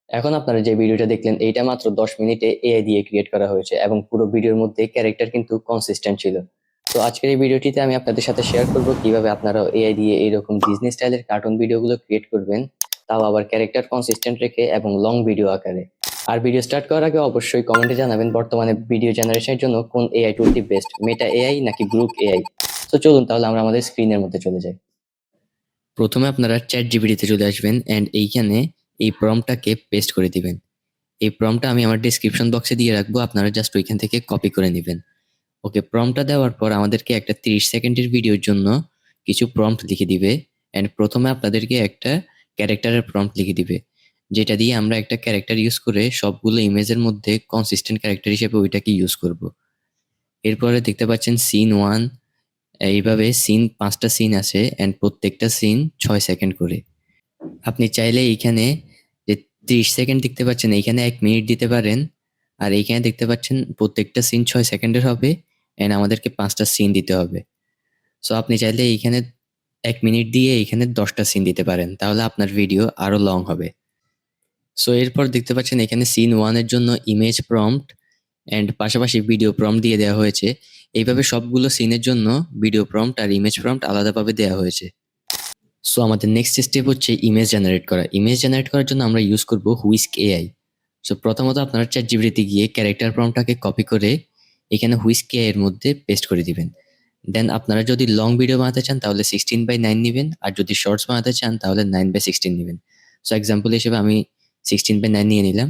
এখন আপনারা যে ভিডিওটা দেখলেন এইটা মাত্র 10 মিনিটে এআই দিয়ে ক্রিয়েট করা হয়েছে এবং পুরো ভিডিওর মধ্যে ক্যারেক্টার কিন্তু কনসিস্টেন্ট ছিল। তো আজকের এই ভিডিওটিতে আমি আপনাদের সাথে শেয়ার করব কিভাবে আপনারা এআই দিয়ে এইরকম ডিজনি স্টাইলের কার্টুন ভিডিওগুলো ক্রিয়েট করবেন, তাও আবার ক্যারেক্টার কনসিস্টেন্ট রেখে এবং লং ভিডিও আকারে। আর ভিডিও স্টার্ট করার আগে অবশ্যই কমেন্টে জানাবেন বর্তমানে ভিডিও জেনারেশনের জন্য কোন এআই টুলটি বেস্ট, মেটা এআই নাকি গ্রুক এআই। তো চলুন তাহলে আমরা আমাদের স্ক্রিনের মধ্যে চলে যাই। প্রথমে আপনারা চ্যাট জিপিটিতে চলে আসবেন এন্ড এইখানে এই প্রম্পটটাকে পেস্ট করে দিবেন। এই প্রম্পটটা আমি আমার ডেসক্রিপশন বক্সে দিয়ে রাখবো, আপনারা জাস্ট ওইখান থেকে কপি করে নেবেন। ওকে, প্রম্পটটা দেওয়ার পর আমাদেরকে একটা 30 সেকেন্ডের ভিডিওর জন্য কিছু প্রম্পট লিখে দিবে এন্ড প্রথমে আপনাদেরকে একটা ক্যারেক্টারের প্রম্পট লিখে দিবে, যেটা দিয়ে আমরা একটা ক্যারেক্টার ইউজ করে সবগুলো ইমেজের মধ্যে কনসিস্টেন্ট ক্যারেক্টার হিসেবে ওইটাকে ইউজ করব। এরপরে দেখতে পাচ্ছেন সিন 1, এইভাবে সিন 5টা সিন আছে এন্ড প্রত্যেকটা সিন 6 সেকেন্ড করে। আপনি চাইলে এইখানে যে 30 সেকেন্ড দেখতে পাচ্ছেন এইখানে 1 মিনিট দিতে পারেন, আর এইখানে দেখতে পাচ্ছেন প্রত্যেকটা সিন 6 সেকেন্ডের হবে এন্ড আমাদেরকে 5টা সিন দিতে হবে। সো আপনি চাইলে এইখানে 1 মিনিট দিয়ে এইখানে 10টা সিন দিতে পারেন, তাহলে আপনার ভিডিও আরো লং হবে। সো এরপর দেখতে পাচ্ছেন এখানে সিন 1 এর জন্য ইমেজ প্রম্পট এন্ড পাশাপাশি ভিডিও প্রম্পট দিয়ে দেওয়া হয়েছে। এইভাবে সবগুলো সিনের জন্য ভিডিও প্রম্পট আর ইমেজ প্রম্পট আলাদাভাবে দেওয়া হয়েছে। সো আমাদের নেক্সট স্টেপ হচ্ছে ইমেজ জেনারেট করা। ইমেজ জেনারেট করার জন্য আমরা ইউজ করব হুইস্ক এআই। সো প্রথমত আপনারা চ্যাট জিপিটিতে গিয়ে ক্যারেক্টার প্রম্পটটাকে কপি করে এখানে হুইস্ক এআই এর মধ্যে পেস্ট করে দিবেন। দেন আপনারা যদি লং ভিডিও বানাতে চান তাহলে 16:9 নিবেন, আর যদি শর্টস বানাতে চান তাহলে 9:16 নিবেন। সো এক্সাম্পল হিসেবে আমি 16:9 নিয়ে নিলাম।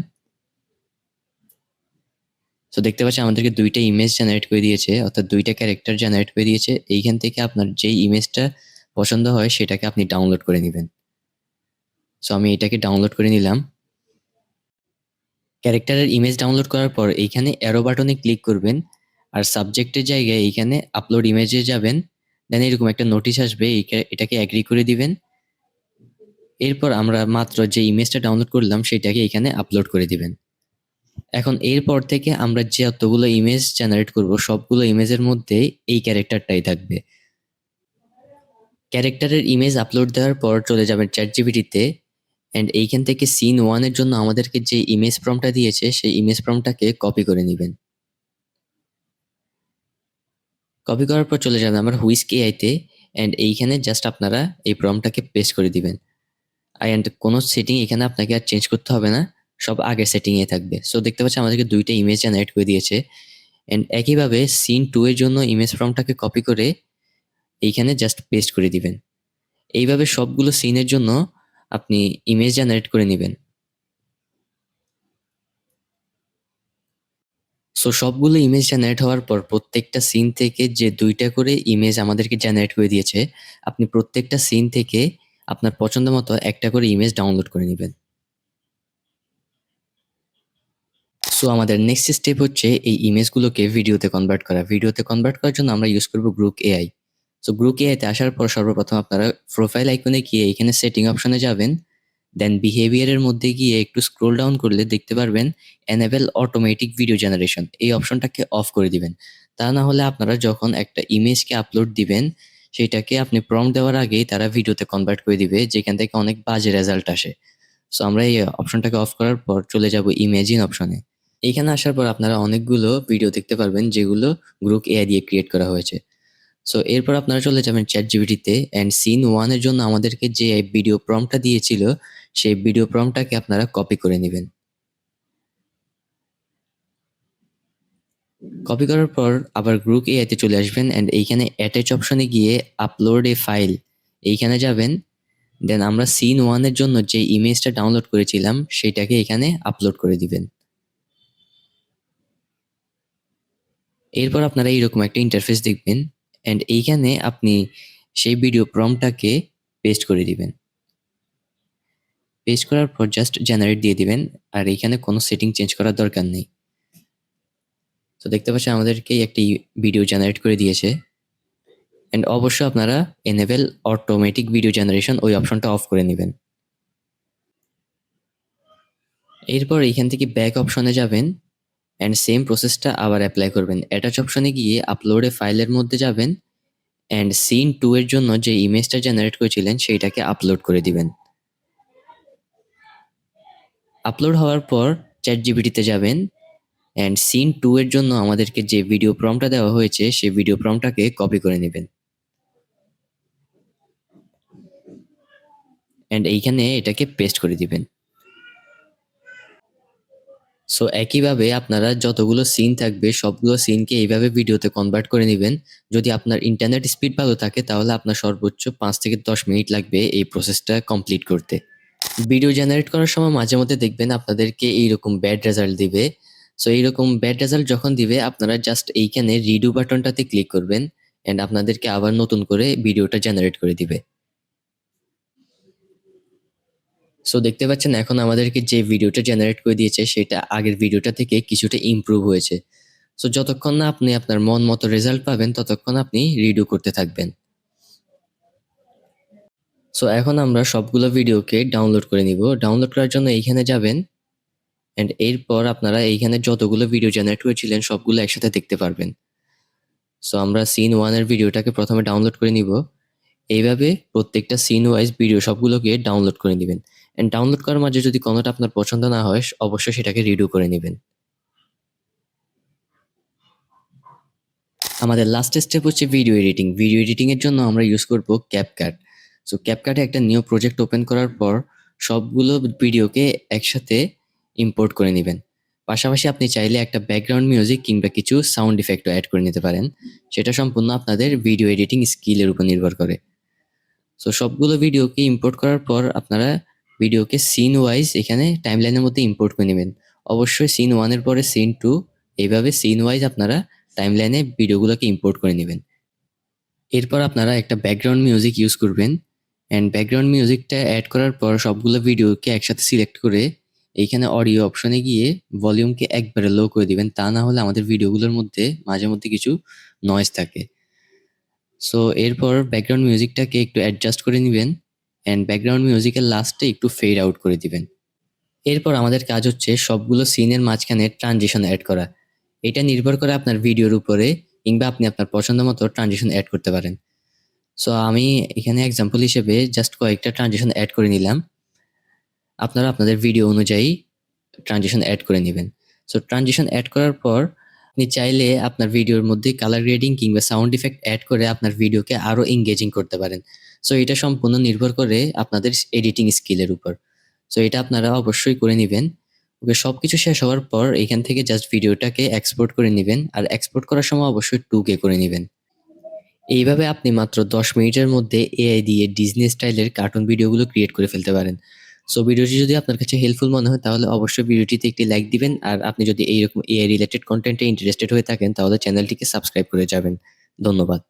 সো দেখতে পাচ্ছেন আমাদেরকে দুইটা ইমেজ জেনারেট করে দিয়েছে, অর্থাৎ দুইটা ক্যারেক্টার জেনারেট করে দিয়েছে। এইখান থেকে আপনার যেই ইমেজটা পছন্দ হয় সেটাকে আপনি ডাউনলোড করে নেবেন। সো আমি এটাকে ডাউনলোড করে নিলাম। ক্যারেক্টারের ইমেজ ডাউনলোড করার পর এইখানে অ্যারো বাটনে ক্লিক করবেন আর সাবজেক্টের জায়গায় এইখানে আপলোড ইমেজে যাবেন। দেন এরকম একটা নোটিশ আসবে, এটাকে অ্যাগ্রি করে দিবেন। এরপর আমরা মাত্র যে ইমেজটা ডাউনলোড করলাম সেটাকে এখানে আপলোড করে দিবেন। এখন এরপর থেকে আমরা যতগুলো ইমেজ জেনারেট করব সবগুলো ইমেজের মধ্যে এই ক্যারেক্টারটাই থাকবে। ক্যারেক্টারের ইমেজ আপলোড দেওয়ার পর চলে যাবেন চ্যাট জিপিটিতে এন্ড এইখান থেকে সিন 1 এর জন্য আমাদেরকে যে ইমেজ প্রম্পটটা দিয়েছে সেই ইমেজ প্রম্পটটাকে কপি করে নেবেন। কপি করার পর চলে যাবেন আমার হুইস্ক এআইতে এন্ড এইখানে জাস্ট আপনারা এই প্রম্পটটাকে পেস্ট করে দিবেন। এন্ড কোনো সেটিং এখানে আপনাকে আর চেঞ্জ করতে হবে না, সব আগের সেটিং এ থাকবে। সো দেখতে পাচ্ছেন আমাদেরকে দুইটা ইমেজ জেনারেট করে দিয়েছে এন্ড একইভাবে সিন 2 এর জন্য ইমেজ প্রম্পটটাকে কপি করে এইখানে জাস্ট পেস্ট করে দিবেন। এইভাবে সবগুলো সিনের জন্য আপনি ইমেজ জেনারেট করে নেবেন। সো সবগুলো ইমেজ জেনারেট হওয়ার পর প্রত্যেকটা সিন থেকে যে 2টা করে ইমেজ আমাদেরকে জেনারেট করে দিয়েছে, আপনি প্রত্যেকটা সিন থেকে আপনার পছন্দ মতো একটা করে ইমেজ ডাউনলোড করে নেবেন। সো আমাদের নেক্সট স্টেপ হচ্ছে এই ইমেজগুলোকে ভিডিওতে কনভার্ট করা। ভিডিওতে কনভার্ট করার জন্য আমরা ইউজ করব গ্রুক এআই। সো গ্রুক এআইতে আসার পর সর্বপ্রথম আপনারা প্রোফাইল আইকনে গিয়ে এখানে সেটিং অপশনে যাবেন। দেন বিহেভিয়ারের মধ্যে গিয়ে একটু স্ক্রোল ডাউন করলে দেখতে পারবেন এনেবল অটোমেটিক ভিডিও জেনারেশন, এই অপশনটাকে অফ করে দিবেন। তা না হলে আপনারা যখন একটা ইমেজকে আপলোড দিবেন সেটাকে আপনি প্রম্পট দেওয়ার আগেই তারা ভিডিওতে কনভার্ট করে দিবে, যেখান থেকে অনেক বাজে রেজাল্ট আসে। সো আমরা এই অপশনটাকে অফ করার পর চলে যাব ইমেজিন অপশনে। এইখানে আসার পর আপনারা অনেকগুলো ভিডিও দেখতে পারবেন যেগুলো গ্রুক এআই দিয়ে ক্রিয়েট করা হয়েছে। সো এরপর আপনারা চলে যাবেন চ্যাট জিপিটিতে এন্ড সিন 1 এর জন্য আমাদেরকে যে ভিডিও প্রম্পটটা দিয়েছিল সেই ভিডিও প্রম্পটটাকে আপনারা কপি করে নেবেন। কপি করার পর আবার গ্রুপ এআইতে চলে আসবেন এন্ড এইখানে অ্যাটাচ অপশনে গিয়ে আপলোড এ ফাইল এইখানে যাবেন। দেন আমরা সিন 1 এর জন্য যে ইমেজটা ডাউনলোড করেছিলাম সেটাকে এখানে আপলোড করে দিবেন। এরপর আপনারা এইরকম একটা ইন্টারফেস দেখবেন এন্ড এইখানে আপনি সেই ভিডিও প্রম্পটটাকে পেস্ট করে দিবেন। পেস্ট করার পর জাস্ট জেনারেট দিয়ে দিবেন, আর এইখানে কোনো সেটিং চেঞ্জ করার দরকার নেই। তো দেখতে পাচ্ছেন আমাদেরকে একটি ভিডিও জেনারেট করে দিয়েছে এন্ড অবশ্যই আপনারা এনেবল অটোমেটিক ভিডিও জেনারেশন ওই অপশনটা অফ করে নেবেন। এরপর এইখান থেকে ব্যাক অপশনে যাবেন এন্ড সেম প্রসেসটা আবার অ্যাপ্লাই করবেন। অ্যাটাচ অপশনে গিয়ে আপলোডে ফাইলের মধ্যে যাবেন এন্ড সিন 2 এর জন্য যে ইমেজটা জেনারেট করেছিলেন সেইটাকে আপলোড করে দিবেন। আপলোড হওয়ার পর চ্যাট জিপিটিতে যাবেন অ্যান্ড সিন 2 এর জন্য আমাদেরকে যে ভিডিও প্রম্পটটা দেওয়া হয়েছে সেই ভিডিও প্রম্পটটাকে কপি করে নেবেন অ্যান্ড এইখানে এটাকে পেস্ট করে দিবেন। সো একইভাবে আপনারা যতগুলো সিন থাকবে সবগুলো সিনকে এইভাবে ভিডিওতে কনভার্ট করে নেবেন। যদি আপনার ইন্টারনেট স্পিড ভালো থাকে তাহলে আপনার সর্বোচ্চ 5 থেকে 10 মিনিট লাগবে এই প্রসেসটা কমপ্লিট করতে। ভিডিও জেনারেট করার সময় মাঝে মধ্যে দেখবেন আপনাদেরকে এইরকম ব্যাড রেজাল্ট দিবে। সো এইরকম ব্যাড রেজাল্ট যখন দিবে আপনারা জাস্ট এইখানে রিডু বাটনটাতে ক্লিক করবেন অ্যান্ড আপনাদেরকে আবার নতুন করে ভিডিওটা জেনারেট করে দিবে। সো দেখতে পাচ্ছেন এখন আমাদেরকে যে ভিডিওটা জেনারেট করে দিয়েছে সেটা আগের ভিডিওটা থেকে কিছুটা ইমপ্রুভ হয়েছে। সো যতক্ষণ না আপনি আপনার মন মতো রেজাল্ট পাবেন ততক্ষণ আপনি রিডু করতে থাকবেন। সো এখন আমরা সবগুলো ভিডিওকে ডাউনলোড করে নিব। ডাউনলোড করার জন্য এইখানে যাবেন এন্ড এরপর আপনারা এইখানে যতগুলো ভিডিও জেনারেট করেছিলেন সবগুলো একসাথে দেখতে পারবেন। সো আমরা সিন 1 এর ভিডিওটাকে প্রথমে ডাউনলোড করে নিব। এইভাবে প্রত্যেকটা সিন ওয়াইজ ভিডিও সবগুলোকে ডাউনলোড করে নেবেন এন্ড ডাউনলোড করার মাঝে যদি কোনোটা আপনার পছন্দ না হয় অবশ্যই সেটাকে রিডু করে নেবেন। আমাদের লাস্ট স্টেপ হচ্ছে ভিডিও এডিটিং। ভিডিও এডিটিং এর জন্য আমরা ইউজ করব ক্যাপকাট। সো ক্যাপকাটে একটা নিউ প্রজেক্ট ওপেন করার পর সবগুলো ভিডিওকে একসাথে ইম্পোর্ট করে নেবেন। পাশাপাশি আপনি চাইলে একটা ব্যাকগ্রাউন্ড মিউজিক কিংবা কিছু সাউন্ড ইফেক্টও অ্যাড করে নিতে পারেন। সেটা সম্পূর্ণ আপনাদের ভিডিও এডিটিং স্কিলের উপর নির্ভর করে। সো সবগুলো ভিডিওকে ইম্পোর্ট করার পর আপনারা ভিডিওকে সিন ওয়াইজ এখানে টাইমলাইনের মধ্যে ইম্পোর্ট করে নেবেন। অবশ্যই সিন 1 এর পরে সিন 2 এইভাবে সিন ওয়াইজ আপনারা টাইমলাইনে ভিডিওগুলোকে ইম্পোর্ট করে নেবেন। এরপর আপনারা একটা ব্যাকগ্রাউন্ড মিউজিক ইউজ করবেন অ্যান্ড ব্যাকগ্রাউন্ড মিউজিকটা অ্যাড করার পর সবগুলো ভিডিওকে একসাথে সিলেক্ট করে এইখানে অডিও অপশনে গিয়ে ভলিউমকে একবারে লো করে দিবেন। তা না হলে আমাদের ভিডিওগুলোর মধ্যে মাঝে মধ্যে কিছু নয়েজ থাকে। সো এরপর ব্যাকগ্রাউন্ড মিউজিকটাকে একটু অ্যাডজাস্ট করে নেবেন অ্যান্ড ব্যাকগ্রাউন্ড মিউজিকের লাস্টে একটু ফেড আউট করে দিবেন। এরপর আমাদের কাজ হচ্ছে সবগুলো সিনের মাঝখানে ট্রানজিশন অ্যাড করা। এটা নির্ভর করে আপনার ভিডিওর উপরে কিংবা আপনি আপনার পছন্দ মতো ট্রানজিশন অ্যাড করতে পারেন। সো আমি এখানে এক্সাম্পল হিসেবে জাস্ট কয়েকটা ট্রানজিশন অ্যাড করে নিলাম। আপনারা আপনাদের ভিডিও অনুযায়ী ট্রানজিশন অ্যাড করে নেবেন। সো ট্রানজিশন অ্যাড করার পর আপনি চাইলে আপনার ভিডিওর মধ্যে কালার গ্রেডিং কিংবা সাউন্ড ইফেক্ট অ্যাড করে আপনার ভিডিওকে আরো এনগেজিং করতে পারেন। সো এটা সম্পূর্ণ নির্ভর করে আপনাদের এডিটিং স্কিলের উপর। সো এটা আপনারা অবশ্যই করে নেবেন। ওকে, সবকিছু শেষ হওয়ার পর এখান থেকে জাস্ট ভিডিওটাকে এক্সপোর্ট করে নেবেন আর এক্সপোর্ট করার সময় অবশ্যই 2K করে নেবেন। এইভাবে আপনি মাত্র 10 মিনিটের মধ্যে এআই দিয়ে ডিজনি স্টাইলের কার্টুন ভিডিওগুলো ক্রিয়েট করে ফেলতে পারেন। সো ভিডিওটি যদি আপনার কাছে হেল্পফুল মনে হয় তাহলে অবশ্যই ভিডিওটিতে একটি লাইক দিবেন আর আপনি যদি এইরকম এআই রিলেটেড কন্টেন্টে ইন্টারেস্টেড হয়ে থাকেন তাহলে চ্যানেলটিকে সাবস্ক্রাইব করে যাবেন। ধন্যবাদ।